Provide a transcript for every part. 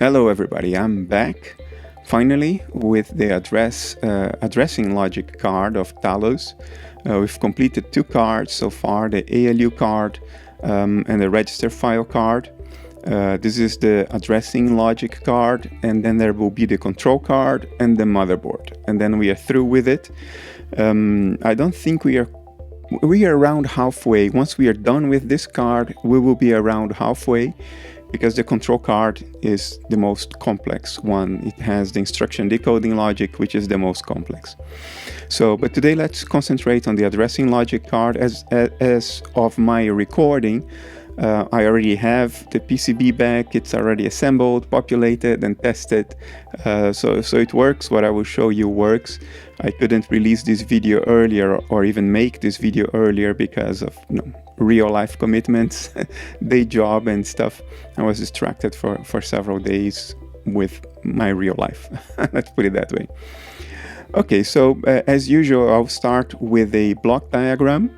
Hello everybody, I'm back finally with the addressing logic card of Talos. We've completed 2 cards so far, the ALU card and the register file card. This is the addressing logic card, and then there will be the control card and the motherboard, and then we are through with it. I don't think we are around halfway. Once we are done with this card, we will be around halfway, because the control card is the most complex one. It has the instruction decoding logic, which is the most complex. But today let's concentrate on the addressing logic card. As of my recording, I already have the PCB back. It's already assembled, populated, and tested. So it works. What I will show you works. I couldn't release this video earlier or even make this video earlier because of real life commitments, day job and stuff. I was distracted for several days with my real life. Let's put it that way. Okay, so as usual, I'll start with a block diagram.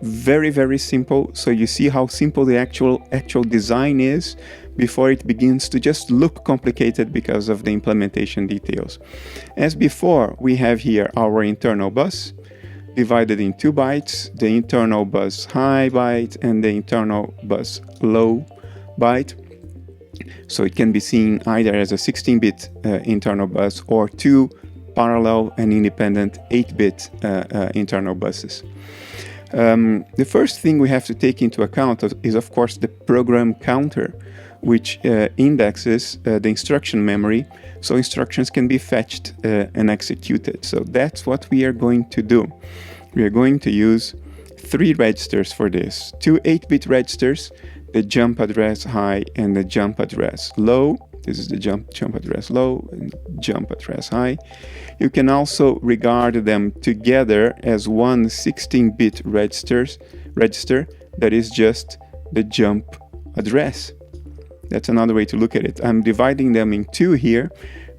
Very, very simple. So you see how simple the actual design is before it begins to just look complicated because of the implementation details. As before, we have here our internal bus divided in 2 bytes, the internal bus high byte and the internal bus low byte. So it can be seen either as a 16-bit internal bus or 2 parallel and independent 8-bit internal buses. The first thing we have to take into account is, of course, the program counter, which indexes the instruction memory, so instructions can be fetched and executed. So that's what we are going to do. We are going to use 3 registers for this. 2 8-bit registers, the jump address high and the jump address low. This is the jump address low and jump address high. You can also regard them together as one 16-bit register that is just the jump address. That's another way to look at it. I'm dividing them in 2 here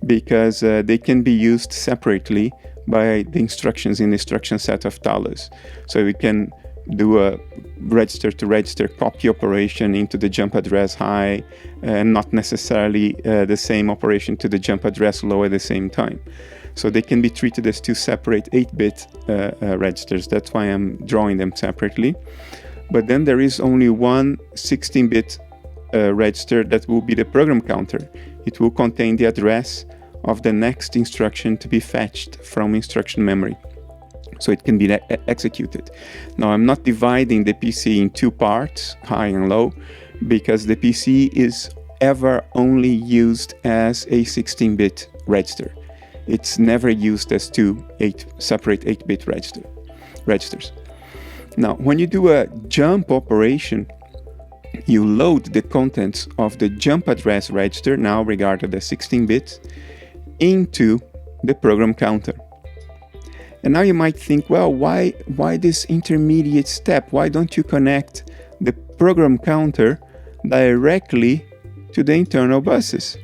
because they can be used separately by the instructions in the instruction set of Talos. So we can do a register-to-register copy operation into the jump address high, and not necessarily the same operation to the jump address low at the same time. So they can be treated as 2 separate 8-bit registers. That's why I'm drawing them separately. But then there is only one 16-bit register that will be the program counter. It will contain the address of the next instruction to be fetched from instruction memory, so it can be executed. Now, I'm not dividing the PC in 2 parts, high and low, because the PC is ever only used as a 16-bit register. It's never used as 2 separate 8-bit registers. Now, when you do a jump operation, you load the contents of the jump address register, now regarded as 16 bits, into the program counter. And now you might think, well, why this intermediate step? Why don't you connect the program counter directly to the internal buses?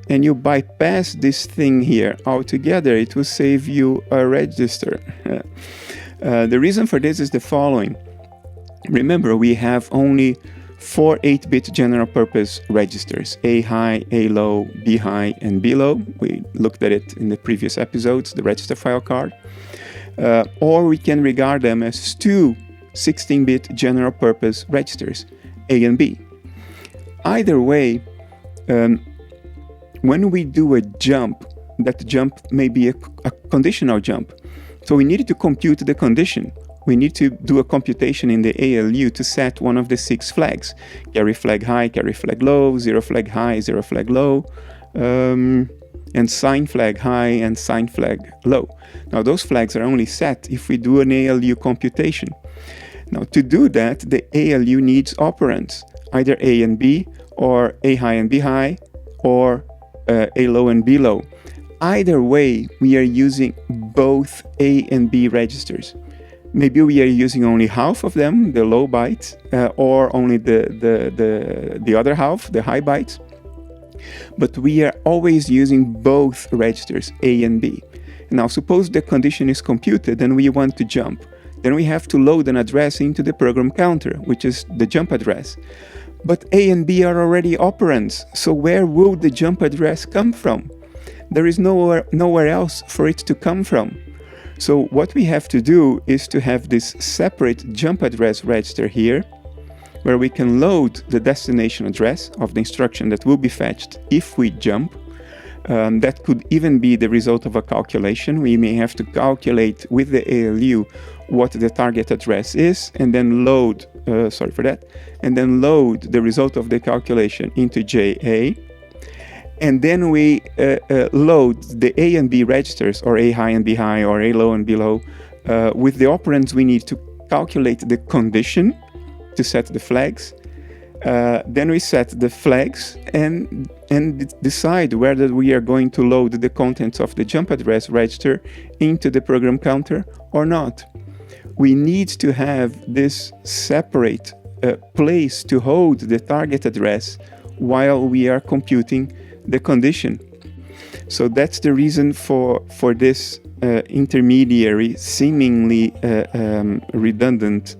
And you bypass this thing here altogether. It will save you a register. The reason for this is the following. Remember, we have only 4 8-bit general purpose registers, A high, A low, B high, and B low. We looked at it in the previous episodes, the register file card. Or we can regard them as 2 16-bit general purpose registers, A and B. Either way, when we do a jump, that jump may be a conditional jump. So we need to compute the condition. We need to do a computation in the ALU to set one of the 6 flags. Carry flag high, carry flag low, 0 flag high, 0 flag low, and sign flag high and sign flag low. Now those flags are only set if we do an ALU computation. Now to do that, the ALU needs operands, either A and B, or A high and B high, or A low and B low. Either way, we are using both A and B registers. Maybe we are using only half of them, the low bytes, or only the other half, the high bytes. But we are always using both registers, A and B. Now, suppose the condition is computed and we want to jump. Then we have to load an address into the program counter, which is the jump address. But A and B are already operands, so where would the jump address come from? There is nowhere else for it to come from. So what we have to do is to have this separate jump address register here, where we can load the destination address of the instruction that will be fetched if we jump. That could even be the result of a calculation. We may have to calculate with the ALU what the target address is, and then load, and then load the result of the calculation into JA. And then we load the A and B registers, or A high and B high, or A low and B low, with the operands we need to calculate the condition to set the flags. Then we set the flags and decide whether we are going to load the contents of the jump address register into the program counter or not. We need to have this separate place to hold the target address while we are computing the condition. So that's the reason for this intermediary, seemingly redundant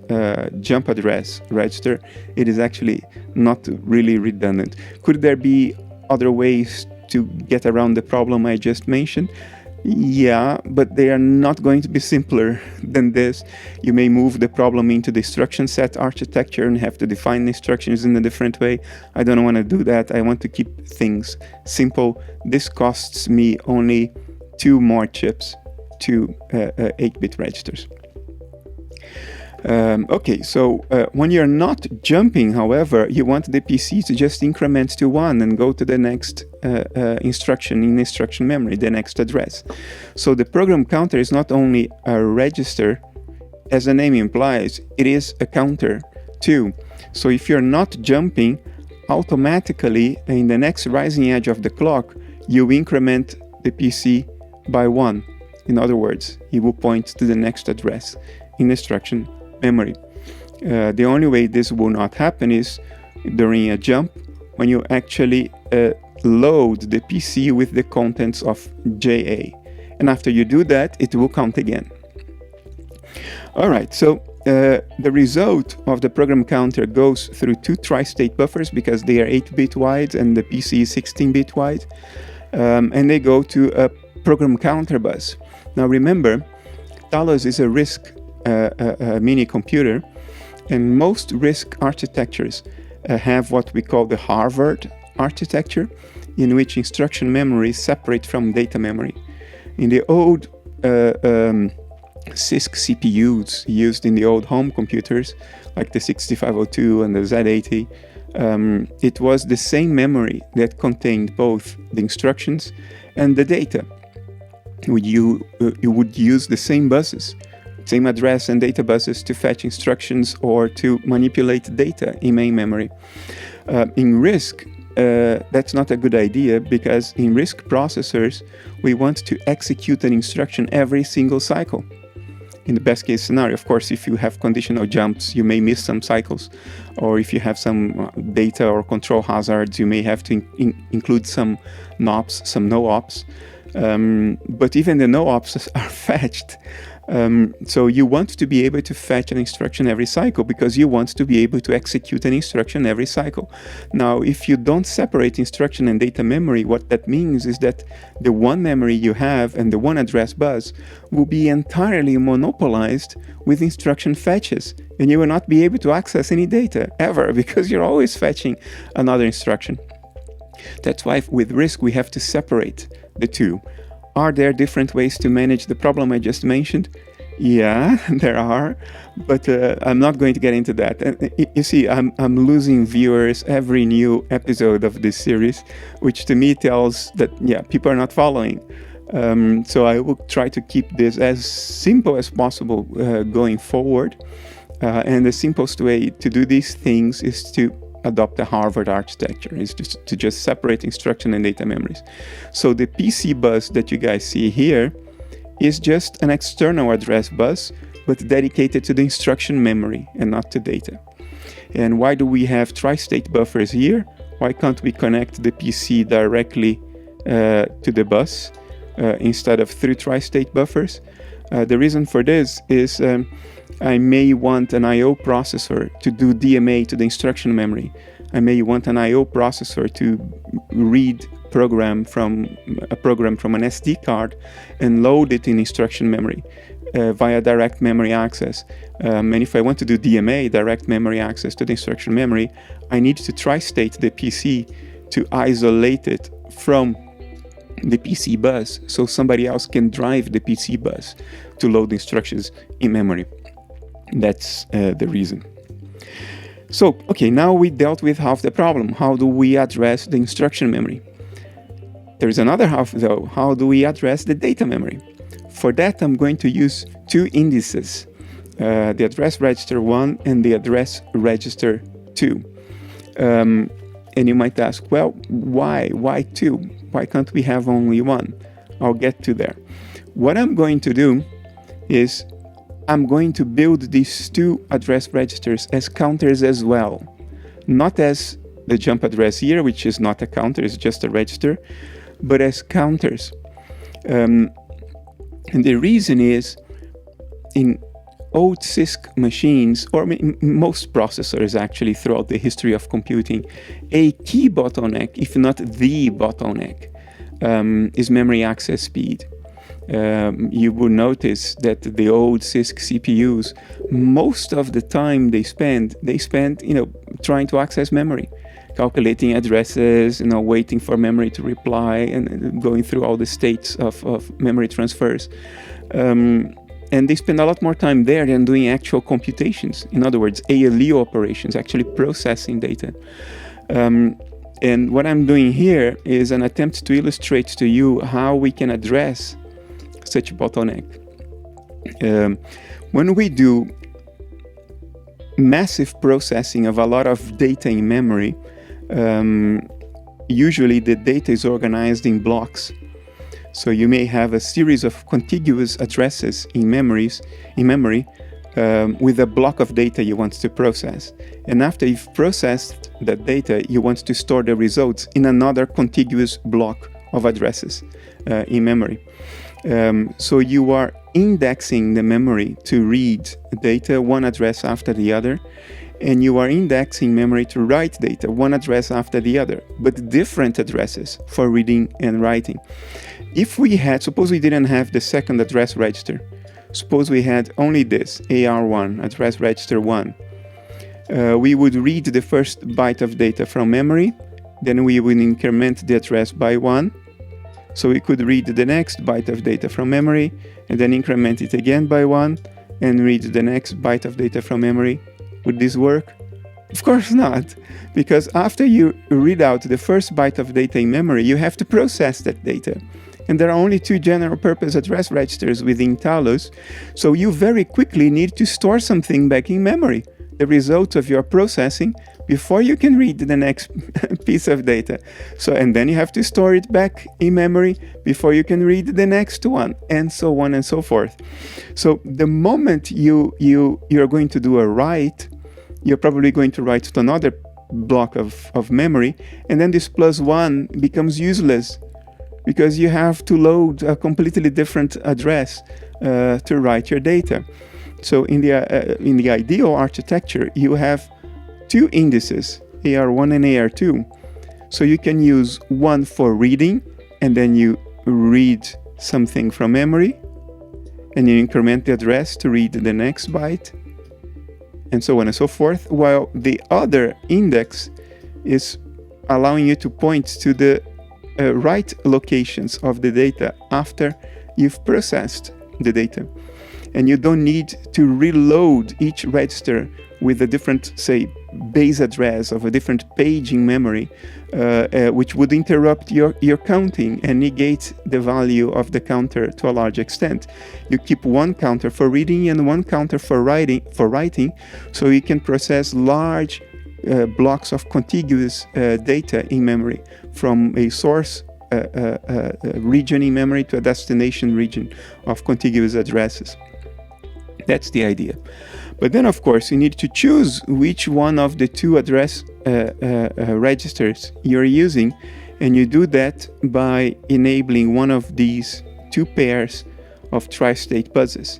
jump address register. It is actually not really redundant. Could there be other ways to get around the problem I just mentioned? Yeah, but they are not going to be simpler than this. You may move the problem into the instruction set architecture and have to define instructions in a different way. I don't want to do that. I want to keep things simple. This costs me only 2 more chips, 2 8-bit registers. Okay, so when you're not jumping, however, you want the PC to just increment to 1 and go to the next instruction in instruction memory, the next address. So the program counter is not only a register, as the name implies, it is a counter too. So if you're not jumping, automatically in the next rising edge of the clock, you increment the PC by 1. In other words, it will point to the next address in instruction memory. The only way this will not happen is during a jump, when you actually load the PC with the contents of JA. And after you do that, it will count again. All right, so the result of the program counter goes through 2 tri-state buffers because they are 8-bit wide and the PC is 16-bit wide. And they go to a program counter bus. Now remember, Talos is a RISC mini computer, and most RISC architectures have what we call the Harvard architecture, in which instruction memory is separate from data memory. In the old RISC CPUs used in the old home computers, like the 6502 and the Z80, it was the same memory that contained both the instructions and the data. You would use the same buses, same address and data buses to fetch instructions or to manipulate data in main memory. In RISC, that's not a good idea, because in RISC processors, we want to execute an instruction every single cycle. In the best case scenario, of course, if you have conditional jumps, you may miss some cycles. Or if you have some data or control hazards, you may have to include some NOPs, some no-ops. But even the no-ops are fetched. So you want to be able to fetch an instruction every cycle because you want to be able to execute an instruction every cycle. Now, if you don't separate instruction and data memory, what that means is that the one memory you have and the one address bus will be entirely monopolized with instruction fetches, and you will not be able to access any data ever because you're always fetching another instruction. That's why with RISC we have to separate the two. Are there different ways to manage the problem I just mentioned? Yeah, there are, but I'm not going to get into that. And you see, I'm losing viewers every new episode of this series, which to me tells that, yeah, people are not following. So I will try to keep this as simple as possible going forward. And the simplest way to do these things is to adopt the Harvard architecture, is to just separate instruction and data memories. So the PC bus that you guys see here is just an external address bus, but dedicated to the instruction memory and not to data. And why do we have tri-state buffers here? Why can't we connect the PC directly to the bus instead of through tri-state buffers? The reason for this is I may want an I/O processor to do DMA to the instruction memory. I may want an I/O processor to read a program from an SD card and load it in instruction memory via direct memory access. And if I want to do DMA, direct memory access to the instruction memory, I need to tri-state the PC to isolate it from the PC bus so somebody else can drive the PC bus to load instructions in memory. That's the reason. So, okay, now we dealt with half the problem. How do we address the instruction memory? There is another half, though. How do we address the data memory? For that, I'm going to use two indices, the address register 1 and the address register 2. And you might ask, well, why? Why 2? Why can't we have only 1? I'll get to there. What I'm going to do is I'm going to build these two address registers as counters as well. Not as the jump address here, which is not a counter, it's just a register, but as counters. And the reason is, in old CISC machines, or most processors actually throughout the history of computing, a key bottleneck, if not the bottleneck, is memory access speed. You will notice that the old CISC CPUs, most of the time they spend, trying to access memory, calculating addresses, waiting for memory to reply, and going through all the states of memory transfers. And they spend a lot more time there than doing actual computations. In other words, ALU operations, actually processing data. And what I'm doing here is an attempt to illustrate to you how we can address such a bottleneck. When we do massive processing of a lot of data in memory, usually the data is organized in blocks. So you may have a series of contiguous addresses in memory with a block of data you want to process. And after you've processed that data, you want to store the results in another contiguous block of addresses in memory. So you are indexing the memory to read data one address after the other, and you are indexing memory to write data one address after the other, but different addresses for reading and writing. If we had, suppose we didn't have the second address register, suppose we had only this, AR1, address register 1, we would read the first byte of data from memory, then we would increment the address by 1, so we could read the next byte of data from memory, and then increment it again by 1, and read the next byte of data from memory. Would this work? Of course not, because after you read out the first byte of data in memory, you have to process that data. And there are only two general purpose address registers within Talos, so you very quickly need to store something back in memory, the result of your processing, before you can read the next piece of data. So, and then you have to store it back in memory before you can read the next one, and so on and so forth. So the moment you're going to do a write, you're probably going to write to another block of memory, and then this +1 becomes useless, because you have to load a completely different address to write your data. So in the ideal architecture, you have two indices, AR1 and AR2. So you can use one for reading, and then you read something from memory, and you increment the address to read the next byte, and so on and so forth, while the other index is allowing you to point to the write locations of the data after you've processed the data. And you don't need to reload each register with a different, say, base address of a different page in memory, which would interrupt your counting and negate the value of the counter to a large extent. You keep one counter for reading and one counter for writing, so you can process large blocks of contiguous data in memory, from a source region in memory to a destination region of contiguous addresses. That's the idea. But then, of course, you need to choose which one of the two address registers you're using, and you do that by enabling one of these two pairs of tri-state buses.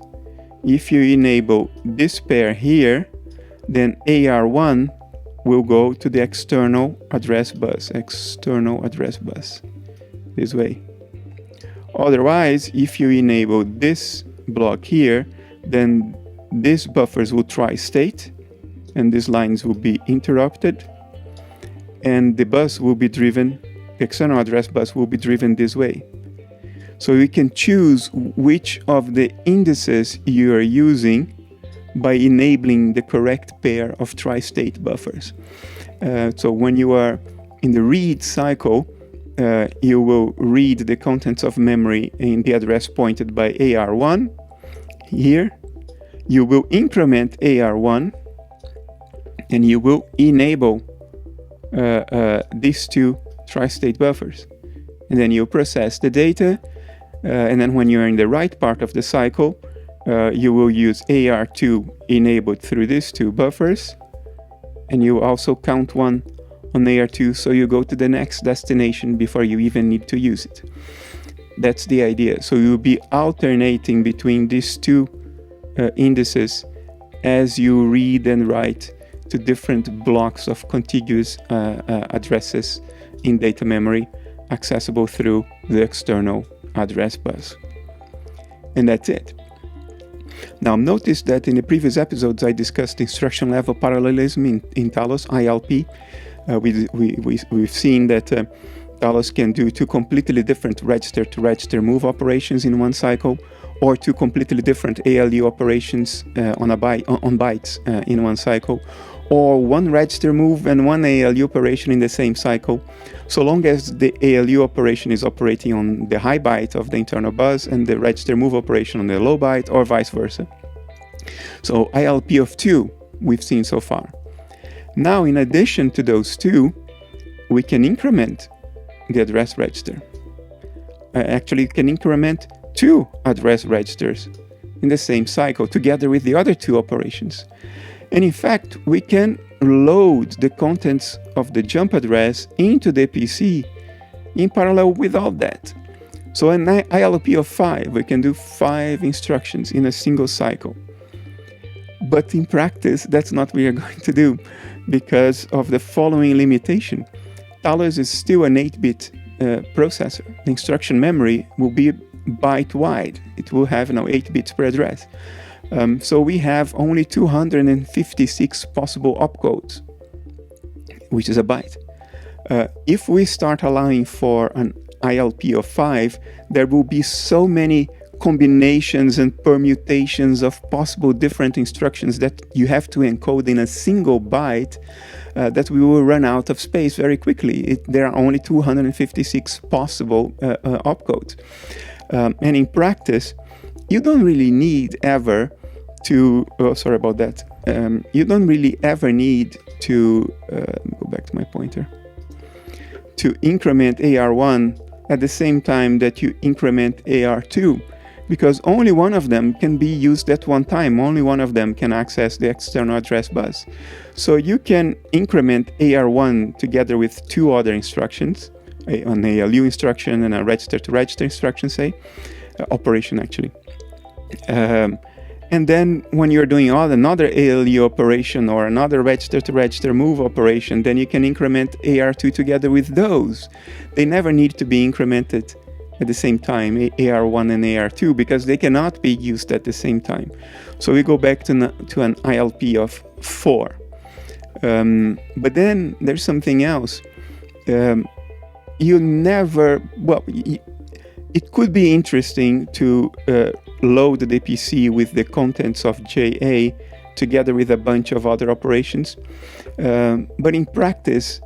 If you enable this pair here, then AR1 will go to the external address bus, this way. Otherwise, if you enable this block here, then these buffers will tri-state, and these lines will be interrupted, and the bus will be driven, the external address bus will be driven this way. So you can choose which of the indices you are using by enabling the correct pair of tri-state buffers. So when you are in the read cycle, you will read the contents of memory in the address pointed by AR1 here. You will increment AR1 and you will enable these two tri-state buffers. And then you process the data, and then when you're in the right part of the cycle, you will use AR2 enabled through these two buffers, and you also count one on AR2, so you go to the next destination before you even need to use it. That's the idea. So you'll be alternating between these two indices as you read and write to different blocks of contiguous addresses in data memory accessible through the external address bus. And that's it. Now notice that in the previous episodes I discussed instruction level parallelism in Talos ILP. We've seen that Talos can do two completely different register-to-register move operations in one cycle, or two completely different ALU operations on bytes in one cycle, or one register move and one ALU operation in the same cycle, so long as the ALU operation is operating on the high byte of the internal bus and the register move operation on the low byte, or vice versa. So ILP of 2 we've seen so far. Now, in addition to those two, we can increment the address register. Actually, you can increment 2 address registers in the same cycle together with the other 2 operations. And in fact, we can load the contents of the jump address into the PC in parallel with all that. So an ILP of 5, we can do 5 instructions in a single cycle. But in practice, that's not what we are going to do because of the following limitation. Talos is still an 8-bit processor. The instruction memory will be byte wide. It will have 8 bits per address. So we have only 256 possible opcodes, which is a byte. If we start allowing for an ILP of 5, there will be so many combinations and permutations of possible different instructions that you have to encode in a single byte that we will run out of space very quickly. There are only 256 possible opcodes. And in practice, you don't really need ever to, you don't really ever need to, go back to my pointer, to increment AR1 at the same time that you increment AR2, because only one of them can be used at one time. Only one of them can access the external address bus. So you can increment AR1 together with 2 other instructions, an ALU instruction and a register-to-register instruction, operation actually. And then when you're doing another ALU operation or another register-to-register move operation, then you can increment AR2 together with those. They never need to be incremented at the same time, AR1 and AR2, because they cannot be used at the same time. So we go back to an ILP of 4. But then there's something else. You never, well, it could be interesting to load the PC with the contents of JA together with a bunch of other operations. But in practice,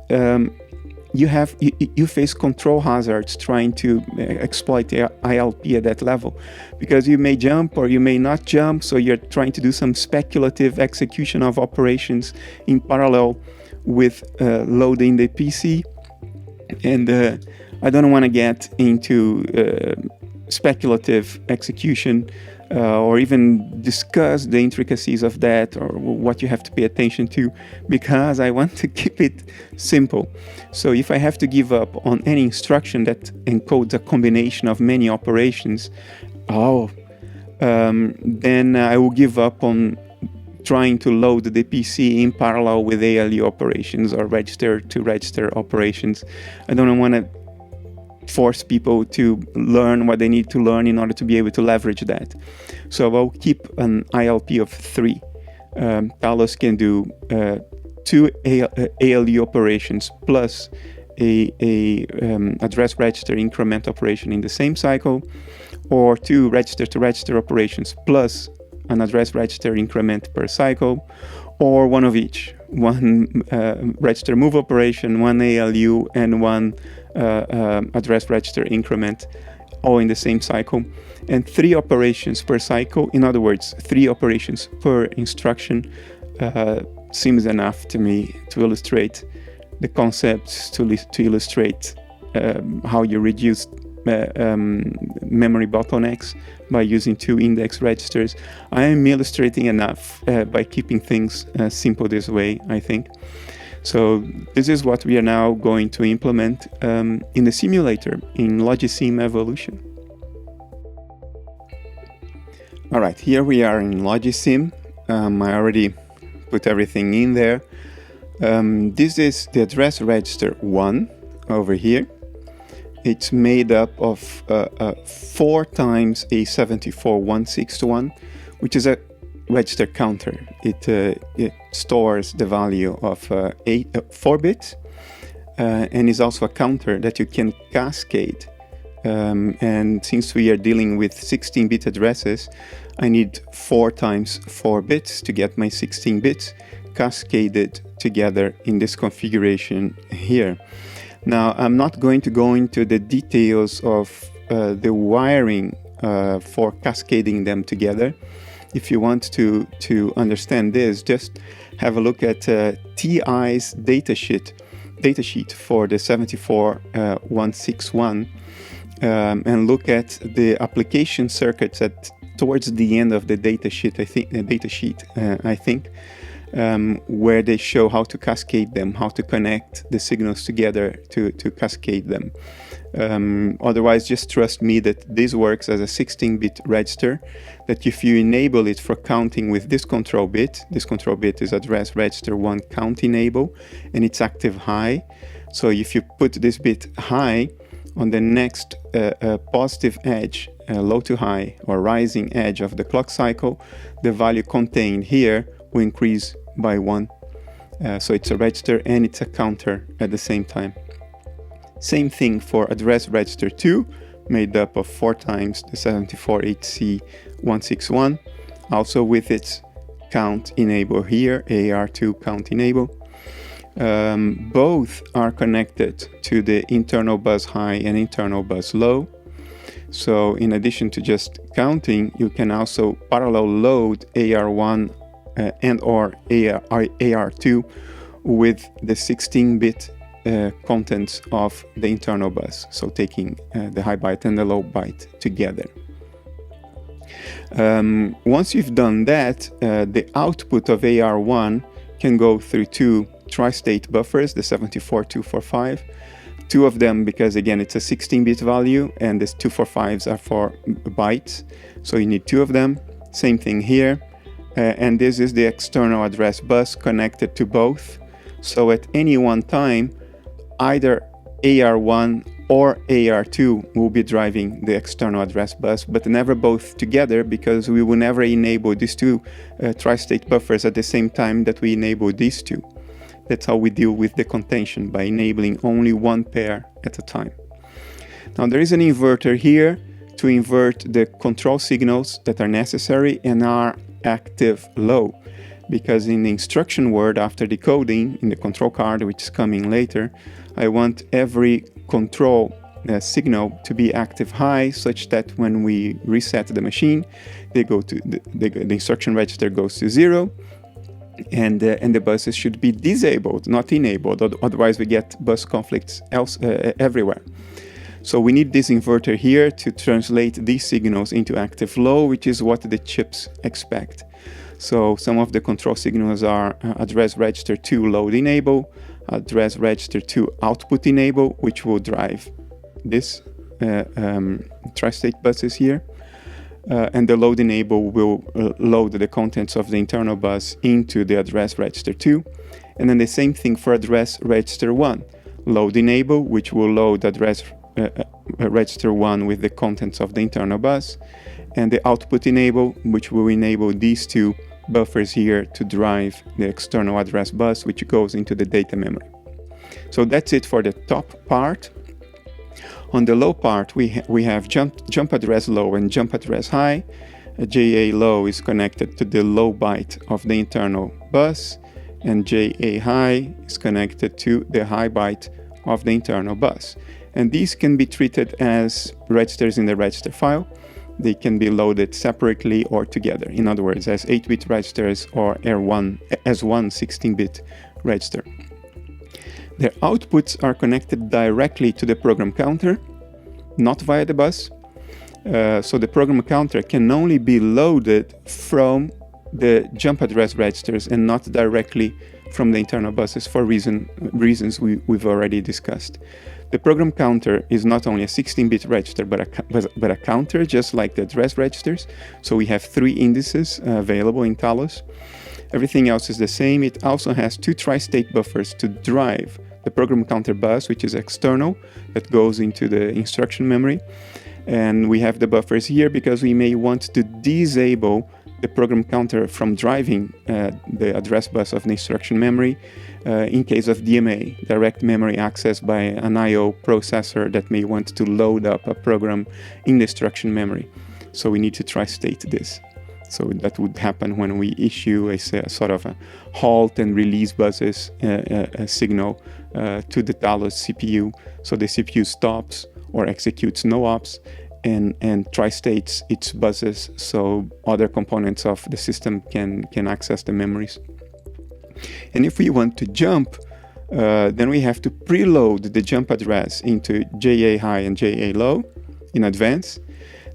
you face control hazards trying to exploit the ILP at that level, because you may jump or you may not jump, so you're trying to do some speculative execution of operations in parallel with loading the PC. And I don't want to get into speculative execution or even discuss the intricacies of that or what you have to pay attention to, because I want to keep it simple. So if I have to give up on any instruction that encodes a combination of many operations, then I will give up on trying to load the PC in parallel with ALU operations or register-to-register operations. I don't want to force people to learn what they need to learn in order to be able to leverage that. So I'll keep an ILP of 3. Talos can do 2 ALU operations plus a address register increment operation in the same cycle, or 2 register-to-register operations plus an address register increment per cycle, or one of each. One register move operation, one ALU, and one address register increment, all in the same cycle, and 3 operations per cycle. In other words, 3 operations per instruction seems enough to me to illustrate the concepts, to illustrate how you reduce memory bottlenecks by using 2 index registers. I am illustrating enough by keeping things simple this way, I think. So this is what we are now going to implement in the simulator in Logisim Evolution. All right, here we are in Logisim. I already put everything in there. This is the address register 1 over here. It's made up of 4 times a 74161, which is a register counter. It stores the value of 4 bits and is also a counter that you can cascade. And since we are dealing with 16-bit addresses, I need 4 times 4 bits to get my 16 bits cascaded together in this configuration here. Now, I'm not going to go into the details of the wiring for cascading them together. If you want to understand this, just have a look at TI's datasheet for the 74161 and look at the application circuits towards the end of the datasheet. I think. Where they show how to cascade them, how to connect the signals together to cascade them. Otherwise, just trust me that this works as a 16-bit register, that if you enable it for counting with this control bit is address register 1 count enable, and it's active high. So if you put this bit high, on the next positive edge, low to high or rising edge of the clock cycle, the value contained here will increase by 1. So it's a register and it's a counter at the same time. Same thing for address register 2, made up of 4 times the 748C161, also with its count enable here, AR2 count enable. Both are connected to the internal bus high and internal bus low. So in addition to just counting, you can also parallel load AR1 and or AR2 with the 16-bit contents of the internal bus, so taking the high byte and the low byte together. Once you've done that, the output of AR1 can go through 2 tri-state buffers, the 74245, 2 of them because again it's a 16-bit value and the 245s are for bytes, so you need 2 of them. Same thing here. And this is the external address bus connected to both. So at any one time, either AR1 or AR2 will be driving the external address bus, but never both together, because we will never enable these 2 tri-state buffers at the same time that we enable these 2. That's how we deal with the contention, by enabling only one pair at a time. Now there is an inverter here to invert the control signals that are necessary and are active low, because in the instruction word after decoding in the control card, which is coming later, I want every control signal to be active high, such that when we reset the machine, they go to the instruction register goes to 0, and the buses should be disabled, not enabled. Otherwise we get bus conflicts everywhere. So we need this inverter here to translate these signals into active low, which is what the chips expect. So some of the control signals are address register 2 load enable, address register 2 output enable, which will drive this tri-state buses here. and the load enable will load the contents of the internal bus into the address register 2. And then the same thing for address register 1. Load enable, which will load address register 1 with the contents of the internal bus, and the output enable, which will enable these two buffers here to drive the external address bus, which goes into the data memory. So that's it for the top part. On the low part, we have jump address low and jump address high. JA low is connected to the low byte of the internal bus, and JA high is connected to the high byte of the internal bus. And these can be treated as registers in the register file. They can be loaded separately or together. In other words, as 8-bit registers or as one 16-bit register. Their outputs are connected directly to the program counter, not via the bus. So the program counter can only be loaded from the jump address registers and not directly from the internal buses for reasons we've already discussed. The program counter is not only a 16-bit register, but a counter, just like the address registers. So we have 3 indices available in Talos. Everything else is the same. It also has 2 tri-state buffers to drive the program counter bus, which is external, that goes into the instruction memory. And we have the buffers here because we may want to disable the program counter from driving the address bus of the instruction memory in case of DMA, direct memory access by an I/O processor that may want to load up a program in the instruction memory. So we need to tri-state this. So that would happen when we issue a sort of a halt and release buses signal to the Talos CPU. So the CPU stops or executes no ops and tri-states its buses so other components of the system can access the memories. And if we want to jump, then we have to preload the jump address into JA high and JA low in advance.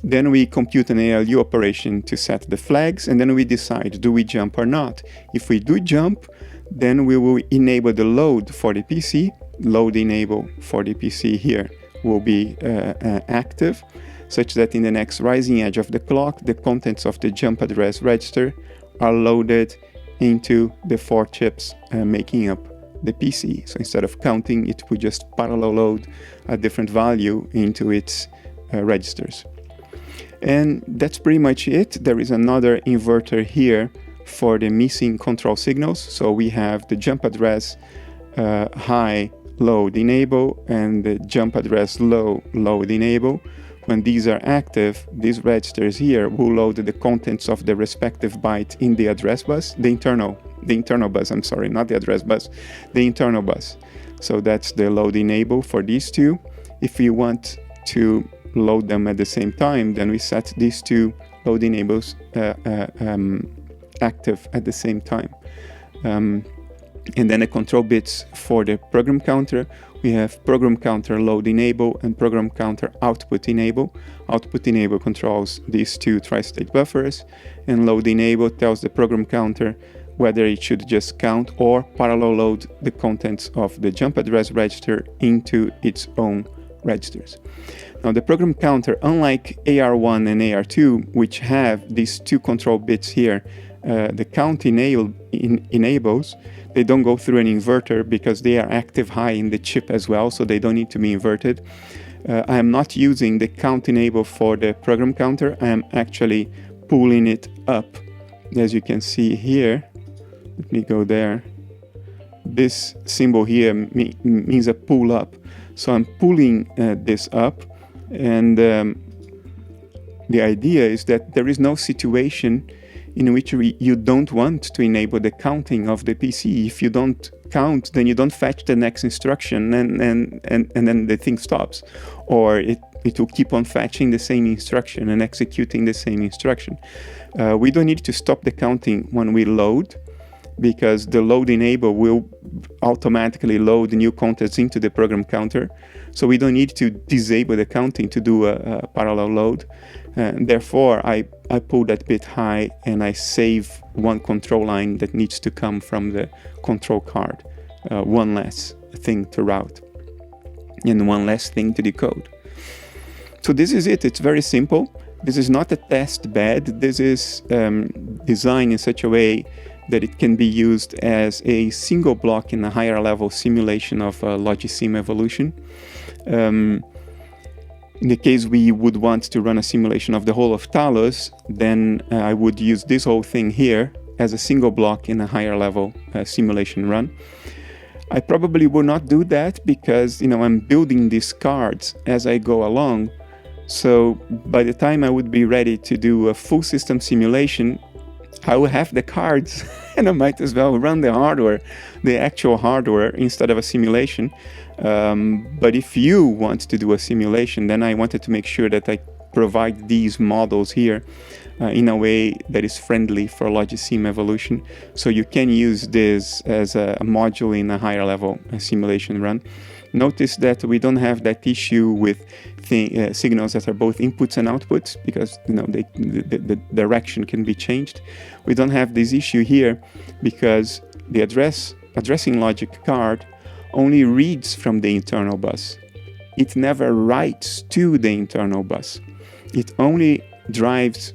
Then we compute an ALU operation to set the flags, and then we decide, do we jump or not? If we do jump, then we will enable the load for the PC. Load enable for the PC here will be active, such that in the next rising edge of the clock, the contents of the jump address register are loaded into the 4 chips making up the PC. So instead of counting, it would just parallel load a different value into its registers. And that's pretty much it. There is another inverter here for the missing control signals. So we have the jump address high load enable and the jump address low load enable. When these are active, these registers here will load the contents of the respective byte in the address bus, the internal bus, I'm sorry, not the address bus, the internal bus. So that's the load enable for these two. If we want to load them at the same time, then we set these 2 load enables active at the same time. And then the control bits for the program counter, we have program counter load enable and program counter output enable. Output enable controls these 2 tri-state buffers, and load enable tells the program counter whether it should just count or parallel load the contents of the jump address register into its own registers. Now the program counter, unlike AR1 and AR2, which have these 2 control bits here, the count enables, they don't go through an inverter because they are active high in the chip as well, so they don't need to be inverted. I am not using the count enable for the program counter. I am actually pulling it up. As you can see here, let me go there. This symbol here means a pull up. So I'm pulling this up, and the idea is that there is no situation in which you don't want to enable the counting of the PC. If you don't count, then you don't fetch the next instruction, and then the thing stops. Or it will keep on fetching the same instruction and executing the same instruction. We don't need to stop the counting when we load, because the load enable will automatically load new contents into the program counter. So we don't need to disable the counting to do a parallel load. And therefore, I pull that bit high and I save one control line that needs to come from the control card. One less thing to route and one less thing to decode. So this is it. It's very simple. This is not a test bed. This is designed in such a way that it can be used as a single block in a higher level simulation of Logisim evolution. In the case we would want to run a simulation of the whole of Talos, then I would use this whole thing here as a single block in a higher level simulation run. I probably will not do that because, I'm building these cards as I go along. So by the time I would be ready to do a full system simulation, I will have the cards and I might as well run the hardware, the actual hardware, instead of a simulation. But if you want to do a simulation, then I wanted to make sure that I provide these models here in a way that is friendly for Logisim evolution. So you can use this as a module in a higher level simulation run. Notice that we don't have that issue with signals that are both inputs and outputs, because the direction can be changed. We don't have this issue here because the addressing logic card only reads from the internal bus. It never writes to the internal bus. It only drives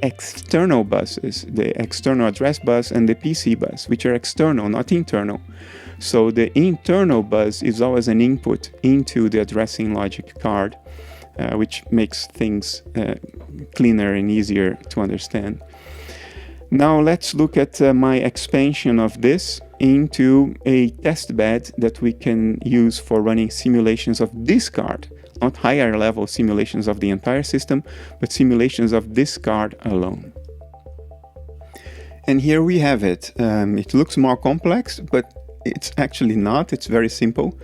external buses, the external address bus and the PC bus, which are external, not internal. So the internal bus is always an input into the addressing logic card, which makes things cleaner and easier to understand. Now let's look at my expansion of this into a test bed that we can use for running simulations of this card. Not higher level simulations of the entire system, but simulations of this card alone. And here we have it. It looks more complex, but it's actually not. It's very simple.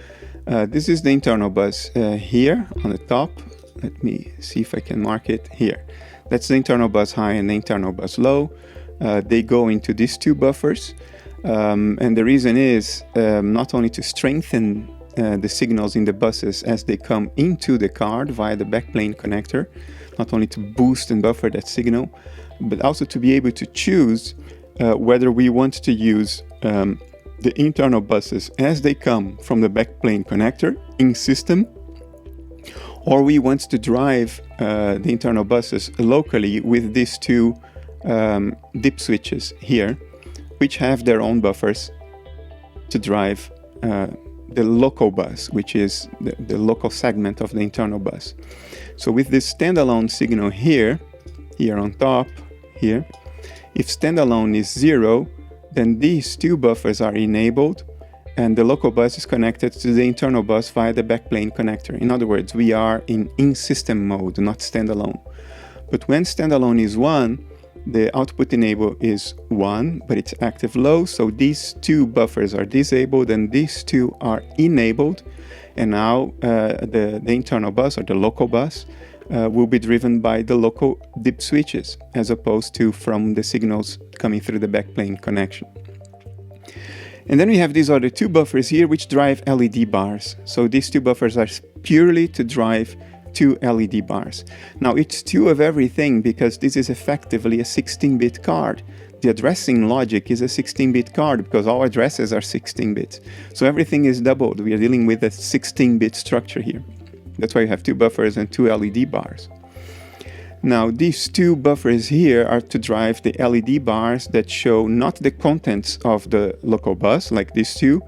This is the internal bus here on the top. Let me see if I can mark it here. That's the internal bus high and the internal bus low. They go into these two buffers. And the reason is not only to strengthen the signals in the buses as they come into the card via the backplane connector, not only to boost and buffer that signal, but also to be able to choose whether we want to use the internal buses as they come from the backplane connector in system, or we want to drive the internal buses locally with these two dip switches here, which have their own buffers to drive the local bus, which is the local segment of the internal bus. So with this standalone signal here on top, here, if standalone is 0, then these two buffers are enabled and the local bus is connected to the internal bus via the backplane connector. In other words, we are in system mode, not standalone. But when standalone is 1, the output enable is 1, but it's active low, so these two buffers are disabled and these two are enabled, and now the internal bus or the local bus will be driven by the local dip switches as opposed to from the signals coming through the backplane connection. And then we have these other two buffers here which drive LED bars. So these two buffers are purely to drive two LED bars. Now it's two of everything because this is effectively a 16-bit card. The addressing logic is a 16-bit card because all addresses are 16 bits. So everything is doubled. We are dealing with a 16-bit structure here. That's why you have two buffers and two LED bars. Now these two buffers here are to drive the LED bars that show not the contents of the local bus, like these two,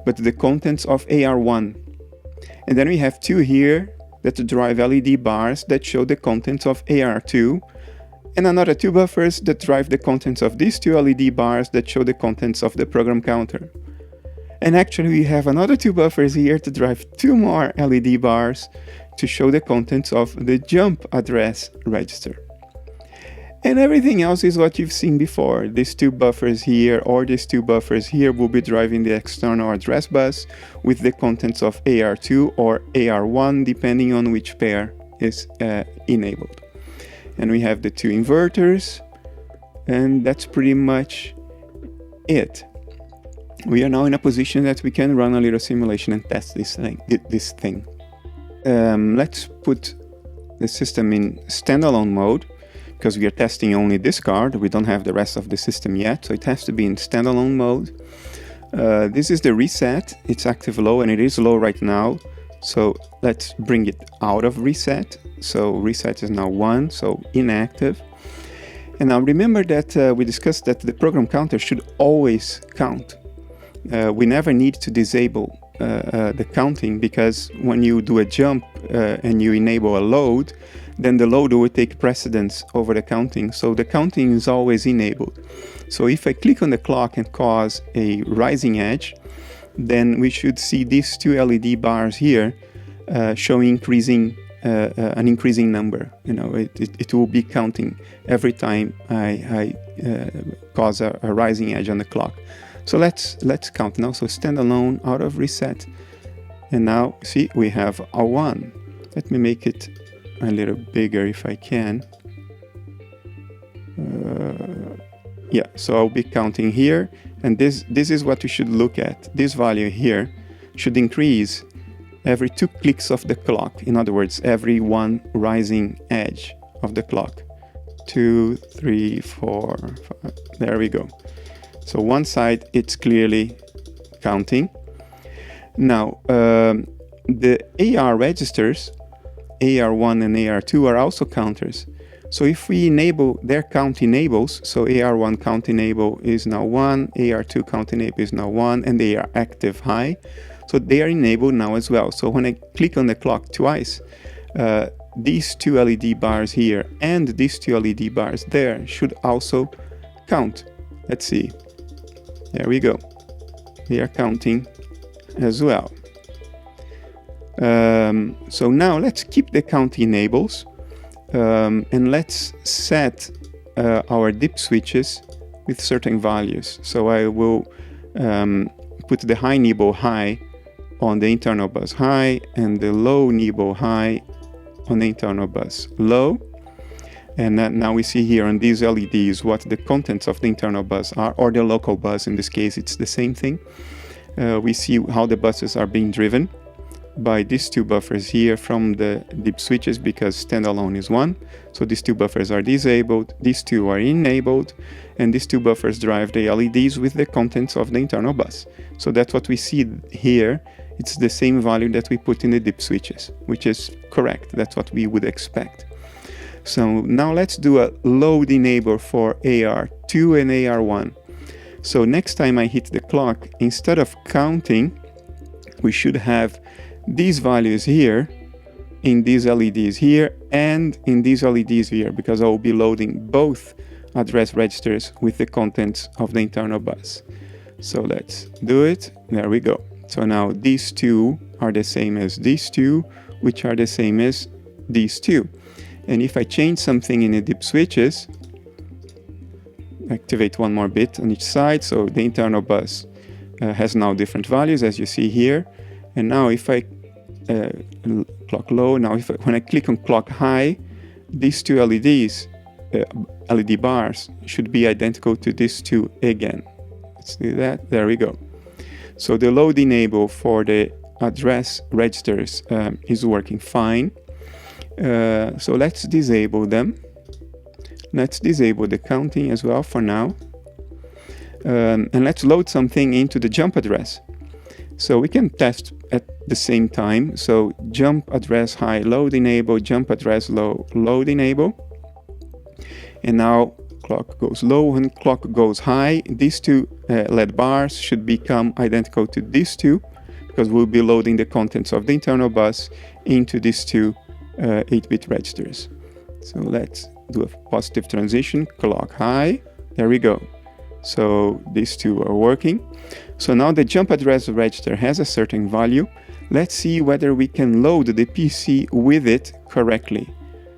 but the contents of AR1. And then we have two here that drive LED bars that show the contents of AR2, and another two buffers that drive the contents of these two LED bars that show the contents of the program counter. And actually we have another two buffers here to drive two more LED bars to show the contents of the jump address register. And everything else is what you've seen before. These two buffers here or these two buffers here will be driving the external address bus with the contents of AR2 or AR1, depending on which pair is enabled. And we have the two inverters, and that's pretty much it. We are now in a position that we can run a little simulation and test this thing. Let's put the system in standalone mode, because we are testing only this card. We don't have the rest of the system yet, so it has to be in standalone mode. This is the reset. It's active low, and it is low right now. So let's bring it out of reset. So reset is now 1, so inactive. And now remember that we discussed that the program counter should always count. We never need to disable the counting, because when you do a jump and you enable a load, then the load will take precedence over the counting. So the counting is always enabled. So if I click on the clock and cause a rising edge, then we should see these two LED bars here showing an increasing number. You know, it will be counting every time I cause a rising edge on the clock. So let's count now. So standalone, out of reset, and now see we have a 1. Let me make it a little bigger if I can. Yeah, so I'll be counting here, and this is what you should look at. This value here should increase every 2 clicks of the clock. In other words, every 1 rising edge of the clock. 2, 3, 4, 5. There we go. So one side, it's clearly counting. Now, the AR registers, AR1 and AR2, are also counters. So if we enable their count enables, so AR1 count enable is now 1, AR2 count enable is now 1, and they are active high. So they are enabled now as well. So when I click on the clock twice, these two LED bars here and these two LED bars there should also count. Let's see. There we go. They are counting as well. So now let's keep the count enables. And let's set our dip switches with certain values. So I will put the high nibble high on the internal bus high and the low nibble high on the internal bus low. And now we see here on these LEDs what the contents of the internal bus are, or the local bus. In this case, it's the same thing. We see how the buses are being driven by these two buffers here from the dip switches, because standalone is 1. So these two buffers are disabled, these two are enabled, and these two buffers drive the LEDs with the contents of the internal bus. So that's what we see here. It's the same value that we put in the dip switches, which is correct. That's what we would expect. So now let's do a load enable for AR2 and AR1. So next time I hit the clock, instead of counting, we should have these values here in these LEDs here and in these LEDs here, because I will be loading both address registers with the contents of the internal bus. So let's do it. There we go. So now these two are the same as these two, which are the same as these two. And if I change something in the dip switches, activate one more bit on each side, so the internal bus has now different values, as you see here. And now if I clock low, now when I click on clock high, these two LEDs, LED bars, should be identical to these two again. Let's do that. There we go. So the load enable for the address registers is working fine. So let's disable them. Let's disable the counting as well for now. And let's load something into the jump address. So we can test at the same time. So jump address high, load enable, jump address low, load enable. And now clock goes low. When clock goes high, these two LED bars should become identical to these two, because we'll be loading the contents of the internal bus into these two 8-bit registers. So let's do a positive transition, clock high. There we go. So these two are working. So now the jump address register has a certain value. Let's see whether we can load the PC with it correctly.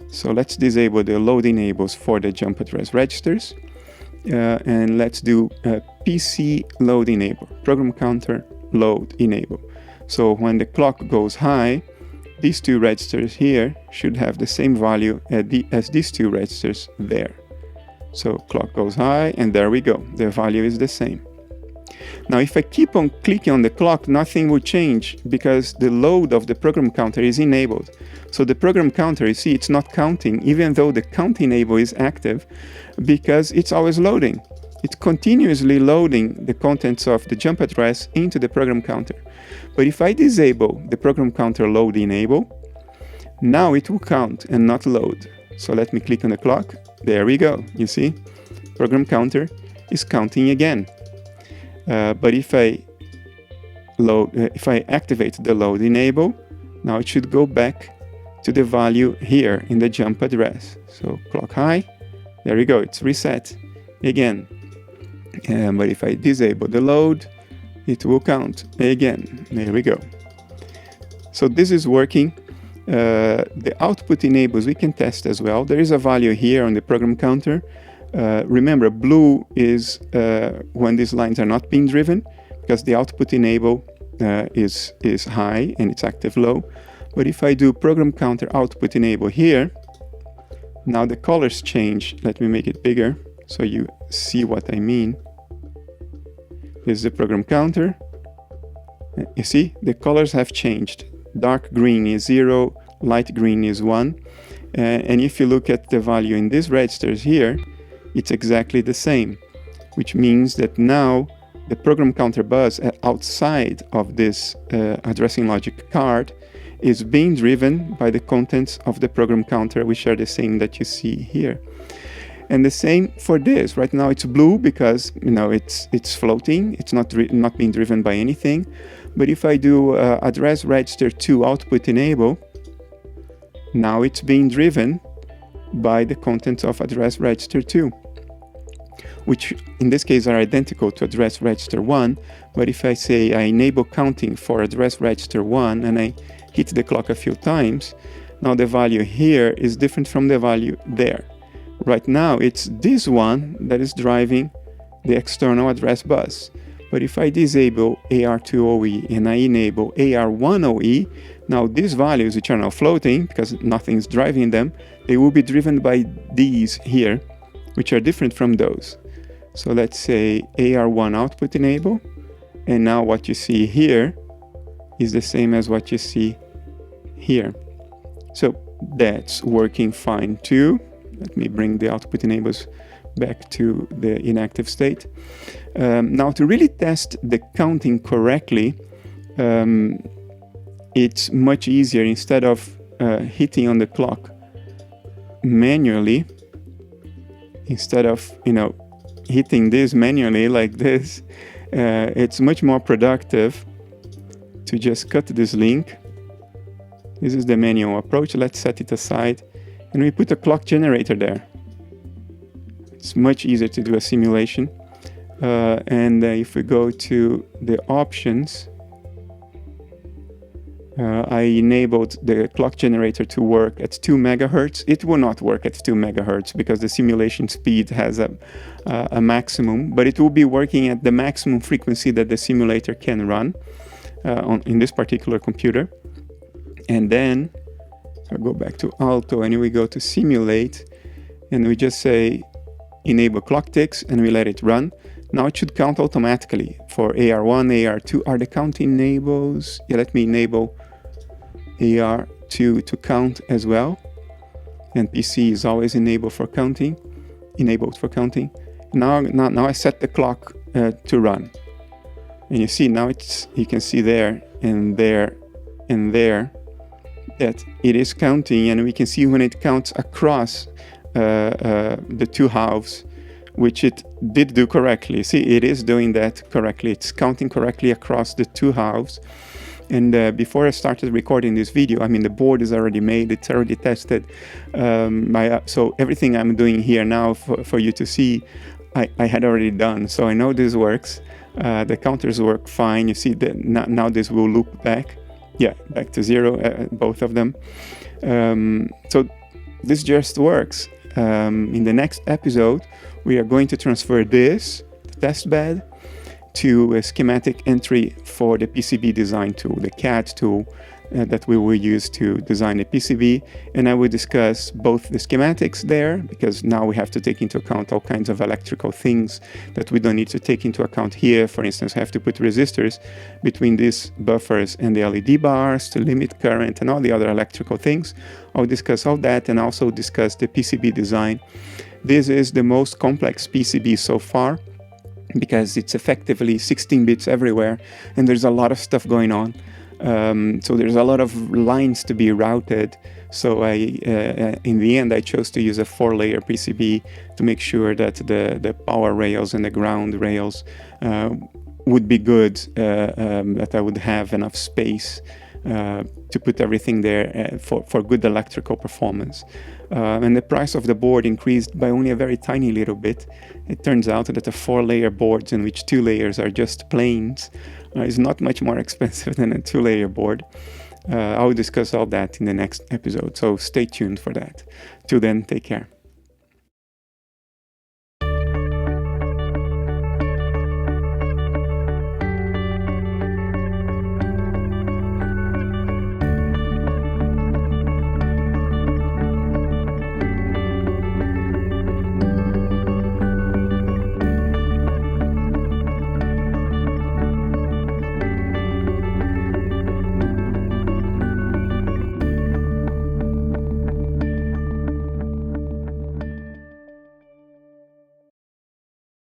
So let's disable the load enables for the jump address registers. And let's do PC load enable, program counter load enable. So when the clock goes high, these two registers here should have the same value as these two registers there. So clock goes high, and there we go. The value is the same. Now, if I keep on clicking on the clock, nothing will change because the load of the program counter is enabled. So the program counter, you see, it's not counting, even though the count enable is active, because it's always loading. it's continuously loading the contents of the jump address into the program counter. But if I disable the program counter load enable, now it will count and not load. So let me click on the clock. There we go. You see, program counter is counting again. But if I activate the load enable, now it should go back to the value here in the jump address. So clock high, there we go, it's reset again. But if I disable the load, it will count again. There we go. So this is working. The output enables we can test as well. There is a value here on the program counter. Remember, blue is when these lines are not being driven, because the output enable is high and it's active low. But if I do program counter output enable here, now the colors change. Let me make it bigger so you see what I mean. This is the program counter. You see, the colors have changed. Dark green is 0, light green is 1. And if you look at the value in these registers here, it's exactly the same, which means that now the program counter bus outside of this addressing logic card is being driven by the contents of the program counter, which are the same that you see here. And the same for this. Right now it's blue because it's floating. It's not being driven by anything. But if I do address register 2 output enable, now it's being driven by the contents of address register 2, which in this case are identical to address register 1. But if I say I enable counting for address register 1 and I hit the clock a few times, now the value here is different from the value there. Right now it's this one that is driving the external address bus. But if I disable AR2OE and I enable AR1OE, now these values, which are now floating because nothing's driving them, they will be driven by these here, which are different from those. So let's say AR1 output enable, and now what you see here is the same as what you see here. So that's working fine too. Let me bring the output enables back to the inactive state. Now to really test the counting correctly, it's much easier. Instead of hitting on the clock manually, instead of hitting this manually like this, it's much more productive to just cut this link. This is the manual approach. Let's set it aside and we put a clock generator there. It's much easier to do a simulation. And if we go to the options, I enabled the clock generator to work at 2 megahertz. It will not work at 2 megahertz because the simulation speed has a maximum, but it will be working at the maximum frequency that the simulator can run in this particular computer. And then I'll go back to Alto and we go to simulate and we just say enable clock ticks and we let it run. Now it should count automatically for AR1, AR2 are the count enables. Yeah, let me enable AR2 to count as well. And PC is always enabled for counting. Now I set the clock to run. And you see now you can see there and there and there that it is counting, and we can see when it counts across the 2 halves, which it did do correctly. See, it is doing that correctly. It's counting correctly across the 2 halves. And before I started recording this video, I mean, the board is already made, it's already tested. So everything I'm doing here now for you to see, I had already done. So I know this works. The counters work fine. You see that now this will loop back. Yeah, back to 0, both of them. So this just works. In the next episode, we are going to transfer this, the test bed, to a schematic entry for the PCB design tool, the CAD tool that we will use to design a PCB. And I will discuss both the schematics there, because now we have to take into account all kinds of electrical things that we don't need to take into account here. For instance, I have to put resistors between these buffers and the LED bars to limit current and all the other electrical things. I'll discuss all that and also discuss the PCB design. This is the most complex PCB so far. because it's effectively 16 bits everywhere, and there's a lot of stuff going on. So there's a lot of lines to be routed. So in the end, I chose to use a 4-layer PCB to make sure that the power rails and the ground rails would be good, that I would have enough space to put everything there for good electrical performance. And the price of the board increased by only a very tiny little bit. It turns out that a 4-layer board in which 2 layers are just planes is not much more expensive than a 2-layer board. I will discuss all that in the next episode, so stay tuned for that. Till then, take care.